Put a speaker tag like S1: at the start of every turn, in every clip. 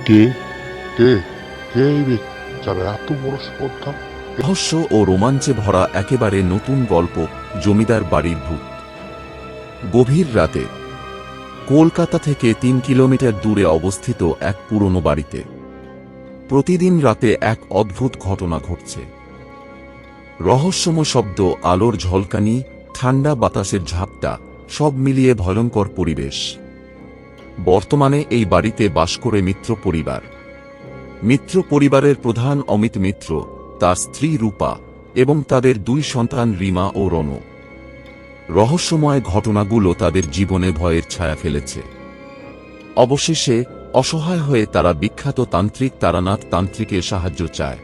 S1: কে কে কে এই বেচারা এত বড় স্পর্ধা?
S2: রহস্য ও রোমাঞ্চে ভরা একেবারে নতুন গল্প, জমিদার বাড়ির ভূত। গভীর রাতে কলকাতা থেকে ৩ কিলোমিটার দূরে অবস্থিত এক পুরনো বাড়িতে প্রতিদিন রাতে এক অদ্ভুত ঘটনা ঘটছে। রহস্যময় শব্দ, আলোর ঝলকানি, ঠান্ডা বাতাসের ঝাপটা, সব মিলিয়ে ভয়ঙ্কর পরিবেশ। বর্তমানে এই বাড়িতে বাস করে মিত্র পরিবার। মিত্র পরিবারের প্রধান অমিত মিত্র, তার স্ত্রী রূপা এবং তাদের ২ সন্তান রিমা ও রণ। রহস্যময় ঘটনাগুলো তাদের জীবনে ভয়ের ছায়া ফেলেছে। অবশেষে অসহায় হয়ে তারা বিখ্যাত তান্ত্রিক তারানাথ তান্ত্রিকের সাহায্য চায়।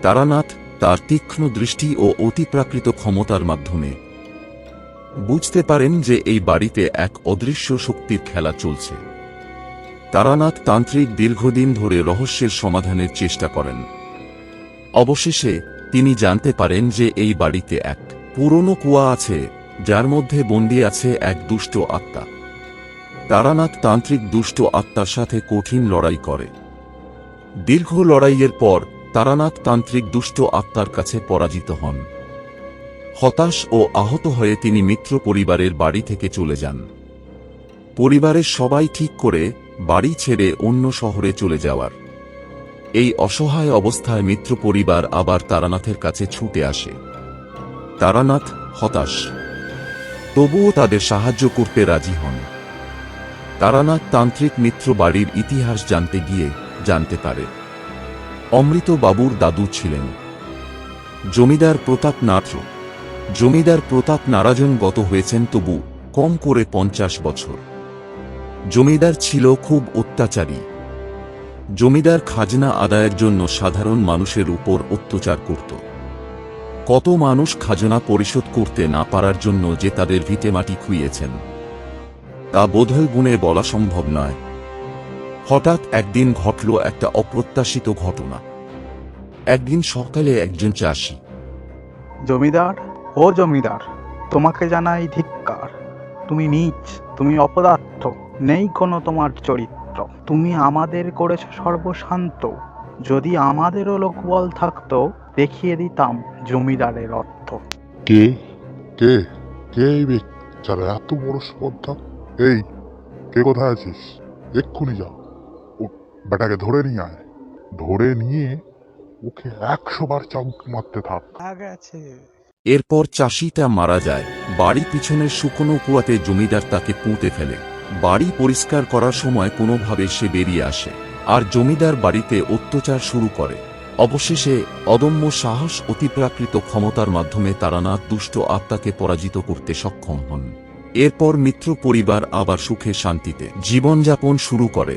S2: তারানাথ তার তীক্ষ্ণ দৃষ্টি ও অতিপ্রাকৃত ক্ষমতার মাধ্যমে বুঝতে পারেন যে এই বাড়িতে এক অদৃশ্য শক্তির খেলা চলছে। তারানাথ তান্ত্রিক দীর্ঘদিন ধরে রহস্যের সমাধানের চেষ্টা করেন। অবশেষে তিনি জানতে পারেন যে এই বাড়িতে এক পুরনো কুয়া আছে, যার মধ্যে বন্দী আছে এক দুষ্ট আত্মা। তারানাথ তান্ত্রিক দুষ্ট আত্মার সাথে কঠিন লড়াই করে। দীর্ঘ লড়াইয়ের পর তারানাথ তান্ত্রিক দুষ্ট আত্মার কাছে পরাজিত হন। হতাশ ও আহত হয়ে তিনি মিত্র পরিবারের বাড়ি থেকে চলে যান। পরিবারের সবাই ঠিক করে বাড়ি ছেড়ে অন্য শহরে চলে যাওয়ার। এই অসহায় অবস্থায় মিত্র পরিবার আবার তারানাথের কাছে ছুটে আসে। তারানাথ হতাশ, তবুও তাদের সাহায্য করতে রাজি হন। তারানাথ তান্ত্রিক মিত্র বাড়ির ইতিহাস জানতে গিয়ে জানতে পারে অমৃত বাবুর দাদু ছিলেন জমিদার প্রতাপ নাথ। জমিদার প্রতাপ নারাজন গত হয়েছেন তবু কম করে ৫০ বছর। জমিদার ছিল খুব অত্যাচারী। জমিদার খাজনা আদায়ের জন্য সাধারণ মানুষের উপর অত্যাচার করত। কত মানুষ খাজনা পরিশোধ করতে না পারার জন্য যে তাদের ভিটেমাটি খুইয়েছেন তা বোধহয় গুণে বলা সম্ভব নয়। হঠাৎ একদিন ঘটল একটা অপ্রত্যাশিত ঘটনা। একদিন সকালে একজন চাষি,
S3: জমিদার, ও জমিদার, তোমাকে জানাই ধিক্কার। তুমি নীচ, তুমি অপদার্থ, নেই কোনো তোমার চরিত্র। তুমি আমাদের করেছ সর্বশান্ত। যদি আমাদেরও লোকবল থাকতো, দেখিয়ে দিতাম জমিদারের অর্থ।
S1: কে কে কে এই বেচারা এত বড় স্পর্ধা? এই, কে কোথায় আছিস? এক্ষুনি যা, ও বেটাকে ধরে নিয়ে আয়। ধরে নিয়ে ওকে ১০০ বার চাবুক মারতে থাক।
S2: এরপর চাষিটা মারা যায়। বাড়ি পিছনের শুকনো কুয়াতে জমিদার তাকে পুঁতে ফেলে। বাড়ি পরিষ্কার করার সময় কোনোভাবে সে বেরিয়ে আসে, আর জমিদার বাড়িতে অত্যাচার শুরু করে। অবশেষে অদম্য সাহস, অতিপ্রাকৃত ক্ষমতার মাধ্যমে তারানাথ দুষ্ট আত্মাকে পরাজিত করতে সক্ষম হন। এরপর মিত্র পরিবার আবার সুখে শান্তিতে জীবনযাপন শুরু করে।